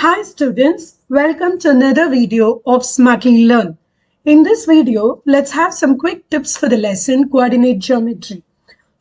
Hi students, welcome to another video of Smartly Learn. In this video, let's have some quick tips for the lesson coordinate geometry.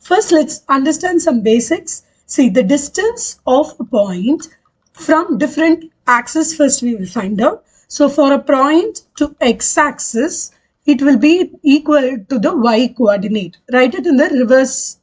First, let's understand some basics. See, the distance of a point from different axes first we will find out. So for a point to x-axis, it will be equal to the y coordinate. Write it in the reverse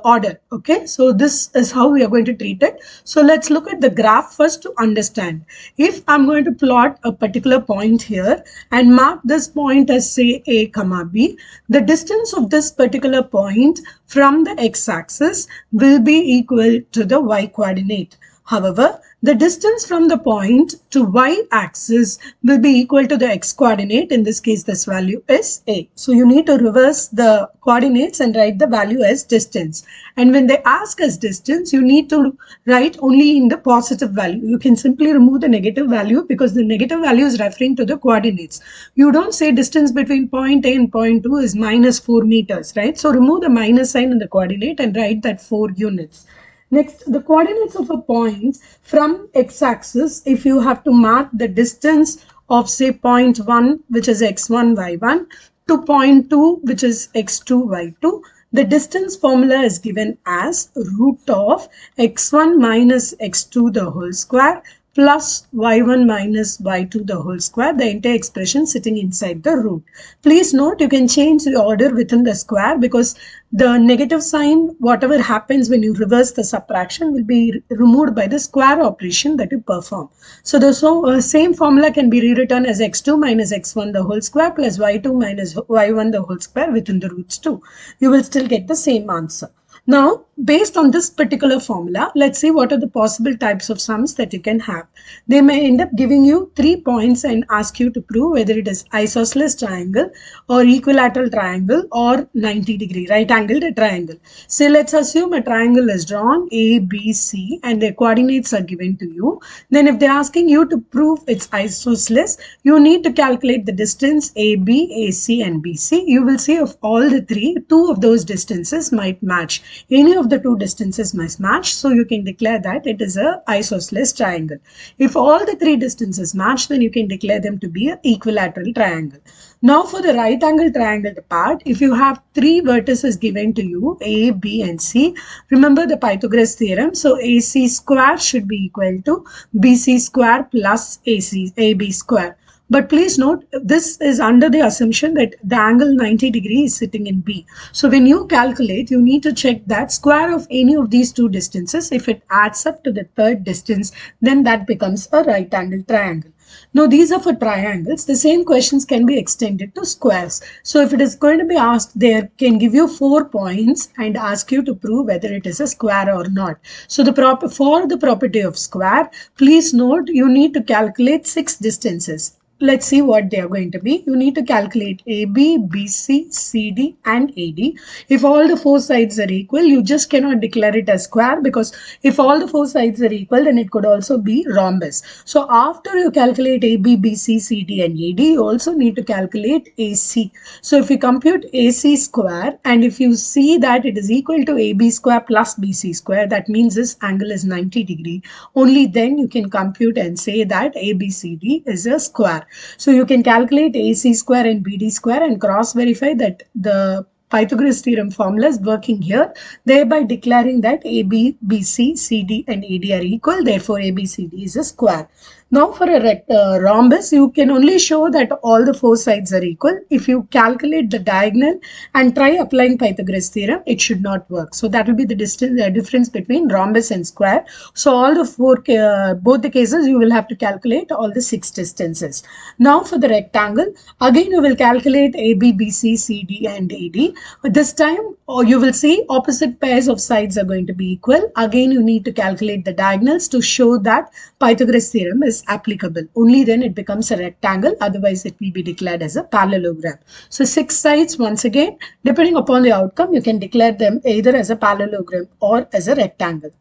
order. Okay, so this is how we are going to treat it. So let's look at the graph first to understand. If I'm going to plot a particular point here and mark this point as say A comma B, the distance of this particular point from the x-axis will be equal to the y coordinate. However, the distance from the point to y-axis will be equal to the x-coordinate. In this case, this value is A. So you need to reverse the coordinates and write the value as distance. And when they ask us distance, you need to write only in the positive value. You can simply remove the negative value because the negative value is referring to the coordinates. You don't say distance between point A and point 2 is minus 4 meters, right? So remove the minus sign in the coordinate and write that 4 units. Next, the coordinates of a point from x-axis, if you have to mark the distance of say point 1, which is x1, y1, to point 2, which is x2, y2, the distance formula is given as root of x1 minus x2 the whole square plus y1 minus y2 the whole square, the entire expression sitting inside the root. Please note, you can change the order within the square because the negative sign, whatever happens when you reverse the subtraction, will be removed by the square operation that you perform. So the same formula can be rewritten as x2 minus x1 the whole square plus y2 minus y1 the whole square within the roots 2. You will still get the same answer. Now, based on this particular formula, let's see what are the possible types of sums that you can have. They may end up giving you 3 points and ask you to prove whether it is isosceles triangle or equilateral triangle or 90-degree right-angled triangle. So let's assume a triangle is drawn A, B, C and their coordinates are given to you. Then if they're asking you to prove it's isosceles, you need to calculate the distance AB, AC and BC. You will see of all the three, 2 of those distances might match. Any of the 2 distances must match, so you can declare that it is a isosceles triangle. If all the 3 distances match, then you can declare them to be an equilateral triangle. Now for the right angle triangle part, if you have 3 vertices given to you, A, B and C, remember the Pythagoras theorem. So AC square should be equal to BC square plus AB square. But please note, this is under the assumption that the angle 90 degree is sitting in B. So when you calculate, you need to check that square of any of these 2 distances. If it adds up to the 3rd distance, then that becomes a right angle triangle. Now these are for triangles. The same questions can be extended to squares. So if it is going to be asked, they can give you 4 points and ask you to prove whether it is a square or not. So for the property of square, please note you need to calculate 6 distances. Let's see what they are going to be. You need to calculate AB, BC, CD and AD. If all the 4 sides are equal, you just cannot declare it as square because if all the 4 sides are equal, then it could also be rhombus. So after you calculate AB, BC, CD and AD, you also need to calculate AC. So if you compute AC square and if you see that it is equal to AB square plus BC square, that means this angle is 90 degree. Only then you can compute and say that ABCD is a square. So you can calculate AC square and BD square and cross verify that the Pythagoras theorem formula is working here, thereby declaring that AB, BC, CD and AD are equal. Therefore, ABCD is a square. Now for a rhombus, you can only show that all the 4 sides are equal. If you calculate the diagonal and try applying Pythagoras theorem, it should not work. So that will be the difference between rhombus and square. So all the both the cases, you will have to calculate all the 6 distances. Now for the rectangle, again you will calculate AB, BC, CD and AD. This time you will see opposite pairs of sides are going to be equal. Again you need to calculate the diagonals to show that Pythagoras theorem is applicable. Only then it becomes a rectangle, otherwise it will be declared as a parallelogram. So 6 sides, once again, depending upon the outcome, you can declare them either as a parallelogram or as a rectangle.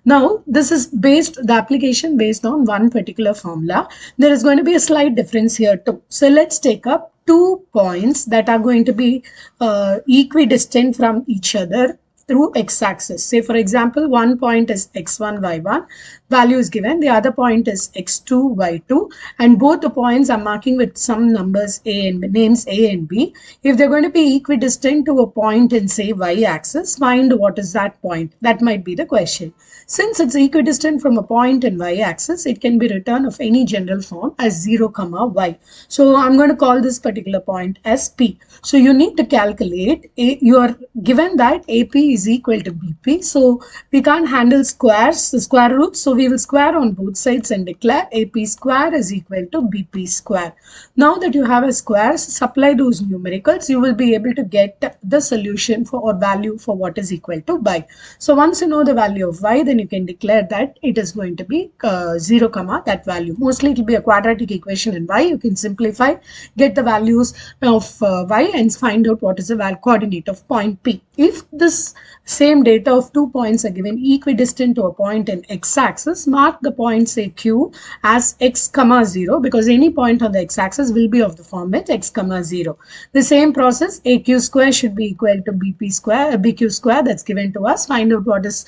Now, this is the application based on one particular formula. There is going to be a slight difference here too. So let's take up 2 points that are going to be equidistant from each other through x-axis. Say for example, one point is x1, y1, value is given, the other point is x2, y2, and both the points are marking with some numbers names A and B. If they're going to be equidistant to a point in say y-axis, find what is that point. That might be the question. Since it's equidistant from a point in y-axis, it can be written of any general form as 0, y. So I'm going to call this particular point as P. So you need to calculate, you are given that AP is equal to BP. So we can't handle squares, the square roots. So we will square on both sides and declare AP square is equal to BP square. Now that you have a square, supply those numericals, you will be able to get the solution for or value for what is equal to y. So once you know the value of y, then you can declare that it is going to be 0, that value. Mostly it will be a quadratic equation in y. You can simplify, get the values of y and find out what is the coordinate of point P. If this same data of 2 points are given equidistant to a point in x-axis, mark the point say Q as x, 0, because any point on the x-axis will be of the format x, 0. The same process, AQ square should be equal to BP square, BQ square, that's given to us. Find out what is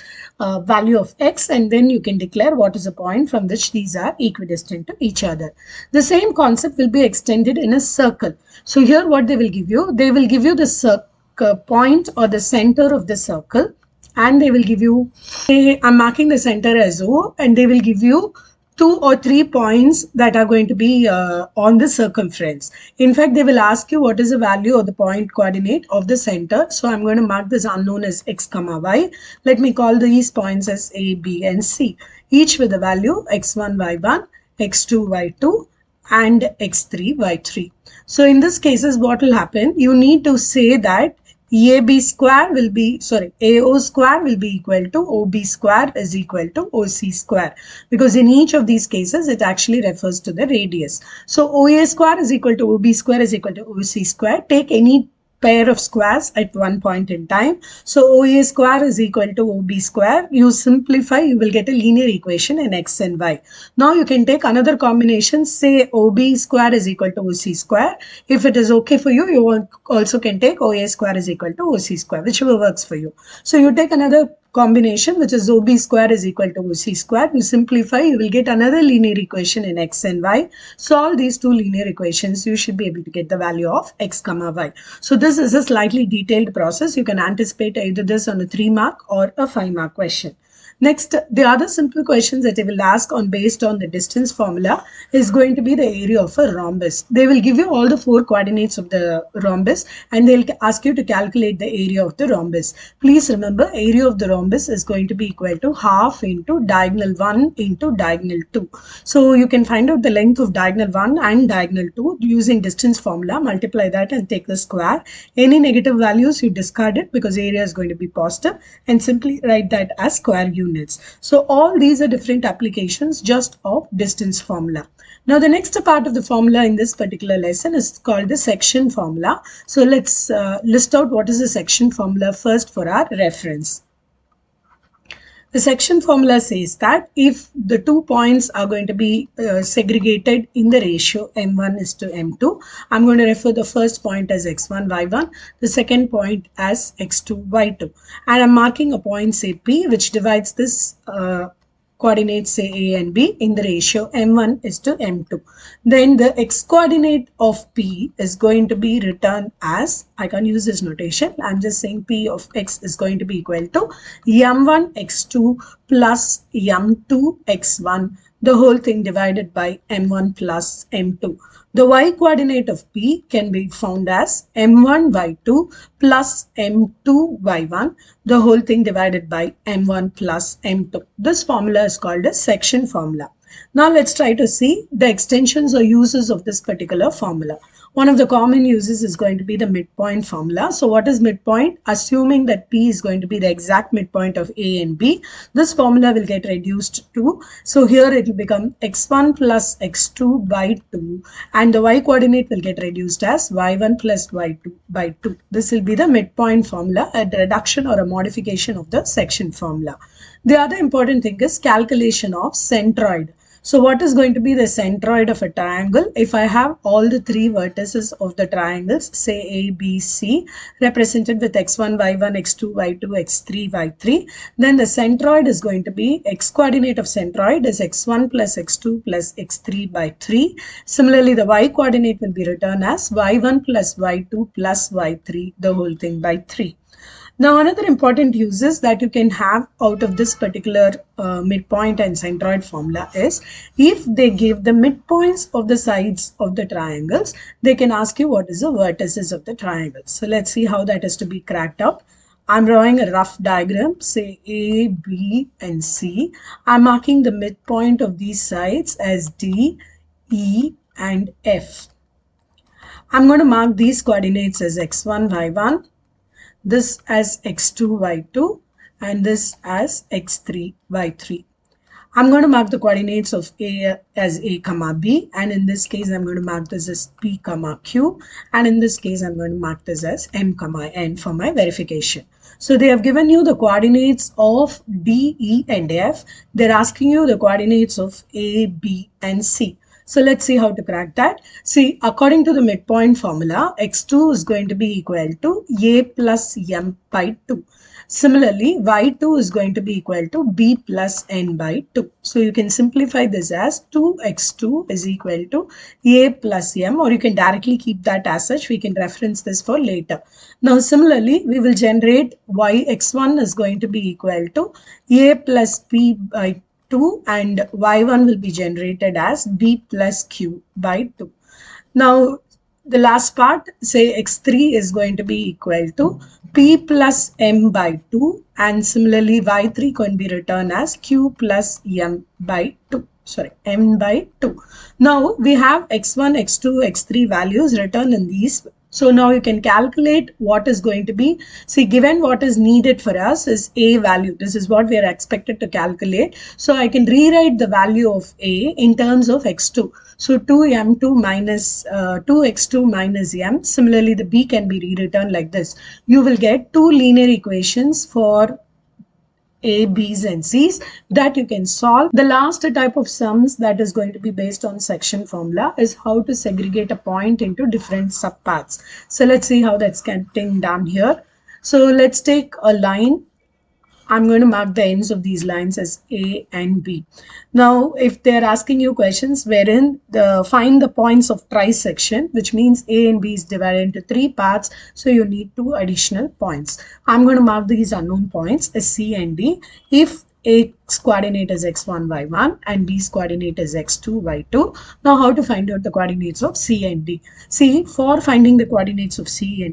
value of x, and then you can declare what is the point from which these are equidistant to each other. The same concept will be extended in a circle. So here what they will give you, they will give you the point or the center of the circle, and they will give you, I'm marking the center as O, and they will give you 2 or 3 points that are going to be on the circumference. In fact, they will ask you what is the value of the point coordinate of the center. So I'm going to mark this unknown as x, y. Let me call these points as A, B, and C, each with the value x1, y1, x2, y2, and x3, y3. So in this cases, what will happen? You need to say that AB square will be, AO square will be equal to OB square is equal to OC square, because in each of these cases, it actually refers to the radius. So OA square is equal to OB square is equal to OC square. Take any pair of squares at one point in time. So OA square is equal to OB square. You simplify, you will get a linear equation in x and y. Now you can take another combination, say OB square is equal to OC square. If it is okay for you, you also can take OA square is equal to OC square, whichever works for you. So you take another combination, which is OB square is equal to OC square. You simplify, you will get another linear equation in x and y. Solve these two linear equations, you should be able to get the value of x, y. So this is a slightly detailed process. You can anticipate either this on a 3-mark or a 5-mark question. Next, the other simple questions that they will ask on based on the distance formula is going to be the area of a rhombus. They will give you all the 4 coordinates of the rhombus, and they'll ask you to calculate the area of the rhombus. Please remember, area of the rhombus is going to be equal to half into diagonal 1 into diagonal 2. So you can find out the length of diagonal 1 and diagonal 2 using distance formula. Multiply that and take the square. Any negative values you discard it because area is going to be positive, and simply write that as square unit. So all these are different applications just of distance formula. Now the next part of the formula in this particular lesson is called the section formula. So let's list out what is the section formula first for our reference. The section formula says that if the 2 points are going to be segregated in the ratio m1 is to m2, I'm going to refer the first point as x1, y1, the second point as x2, y2. And I'm marking a point, say P, which divides this coordinates say A and B in the ratio m1 is to m2. Then the x coordinate of P is going to be written as, I can't use this notation, I'm just saying P of x is going to be equal to m1 x2 plus m2 x1, the whole thing divided by m1 plus m2. The y coordinate of P can be found as m1 y2 plus m2 y1, the whole thing divided by m1 plus m2. This formula is called a section formula. Now let's try to see the extensions or uses of this particular formula. One of the common uses is going to be the midpoint formula. So what is midpoint? Assuming that P is going to be the exact midpoint of A and B, this formula will get reduced to, so here it will become x1 plus x2 by 2, and the y coordinate will get reduced as y1 plus y2 by 2. This will be the midpoint formula, a reduction or a modification of the section formula. The other important thing is calculation of centroid. So what is going to be the centroid of a triangle? If I have all the three vertices of the triangles, say A, B, C, represented with x1, y1, x2, y2, x3, y3, then the centroid is going to be x coordinate of centroid is x1 plus x2 plus x3 by 3. Similarly, the y coordinate will be written as y1 plus y2 plus y3, the whole thing by 3. Now, another important uses that you can have out of this particular midpoint and centroid formula is if they give the midpoints of the sides of the triangles, they can ask you what is the vertices of the triangles. So let's see how that is to be cracked up. I'm drawing a rough diagram, say A, B, and C. I'm marking the midpoint of these sides as D, E, and F. I'm going to mark these coordinates as x1, y1, this as x2, y2, and this as x3, y3. I'm going to mark the coordinates of A as A comma B, and in this case I'm going to mark this as P comma Q, and in this case I'm going to mark this as M comma N for my verification. So they have given you the coordinates of D, E, and F. They're asking you the coordinates of A, B, and C. So let's see how to crack that. See, according to the midpoint formula, x2 is going to be equal to A plus M by 2. Similarly, y2 is going to be equal to b plus n by 2. So you can simplify this as 2x2 is equal to a plus m, or you can directly keep that as such. We can reference this for later. Now, similarly, we will generate yx1 is going to be equal to a plus b by 2, and y1 will be generated as b plus q by 2. Now, the last part, say x3 is going to be equal to p plus m by 2, and similarly y3 can be written as q plus m by 2. Sorry, m by 2. Now we have x1, x2, x3 values written in these. So now you can calculate what is going to be. See, given what is needed for us is a value. This is what we are expected to calculate. So I can rewrite the value of a in terms of x2. So 2m2 minus 2x2 minus m. Similarly, the b can be rewritten like this. You will get two linear equations for A, B's, and C's that you can solve. The last type of sums that is going to be based on section formula is how to segregate a point into different subpaths. So let's see how that's getting done here. So let's take a line. I'm going to mark the ends of these lines as A and B. Now, if they're asking you questions wherein find the points of trisection, which means A and B is divided into three parts, so you need two additional points. I'm going to mark these unknown points as C and D. If A's coordinate is x1, y1 and B's coordinate is x2, y2. Now, how to find out the coordinates of C and D? See, for finding the coordinates of C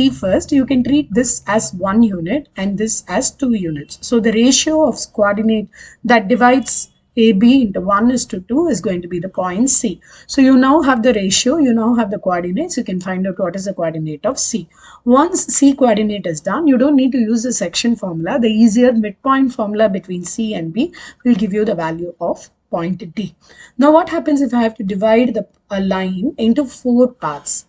first, you can treat this as 1 unit and this as 2 units. So, the ratio of coordinate that divides AB into 1:2 is going to be the point C. So you now have the ratio, you now have the coordinates, you can find out what is the coordinate of C. Once C coordinate is done, you don't need to use the section formula. The easier midpoint formula between C and B will give you the value of point D. Now what happens if I have to divide a line into 4 parts?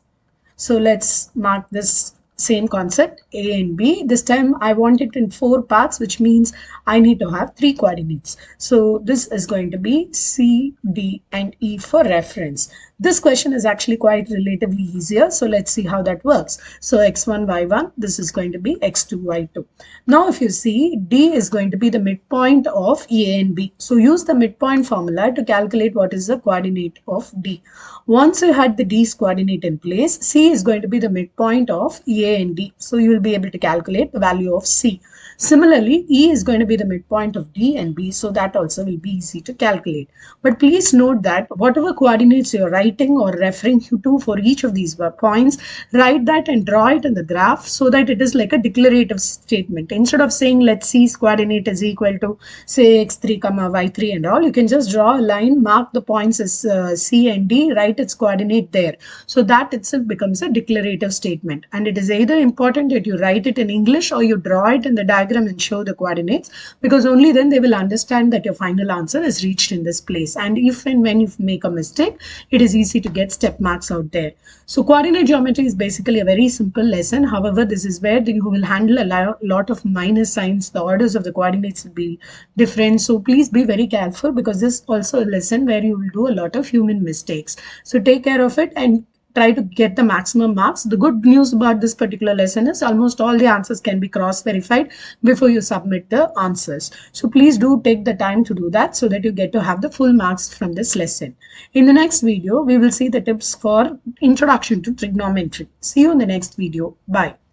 So let's mark this same concept, A and B. This time I want it in 4 parts, which means I need to have 3 coordinates. So this is going to be C, D, and E for reference. This question is actually quite relatively easier. So let's see how that works. So x1, y1, this is going to be x2, y2. Now if you see, D is going to be the midpoint of A and B. So use the midpoint formula to calculate what is the coordinate of D. Once you had the D's coordinate in place, C is going to be the midpoint of A and D. So you will be able to calculate the value of C. Similarly, E is going to be the midpoint of D and B, so that also will be easy to calculate. But please note that whatever coordinates you're writing or referring to for each of these points, write that and draw it in the graph so that it is like a declarative statement. Instead of saying let C's coordinate is equal to say x3, y3 and all, you can just draw a line, mark the points as C and D, write its coordinate there. So that itself becomes a declarative statement. And it is either important that you write it in English or you draw it in the diagram and show the coordinates, because only then they will understand that your final answer is reached in this place. And if and when you make a mistake, it is easy to get step marks out there. So coordinate geometry is basically a very simple lesson. However, this is where you will handle a lot of minus signs. The orders of the coordinates will be different. So please be very careful, because this is also a lesson where you will do a lot of human mistakes. So take care of it and try to get the maximum marks. The good news about this particular lesson is almost all the answers can be cross-verified before you submit the answers. So please do take the time to do that so that you get to have the full marks from this lesson. In the next video, we will see the tips for introduction to trigonometry. See you in the next video. Bye.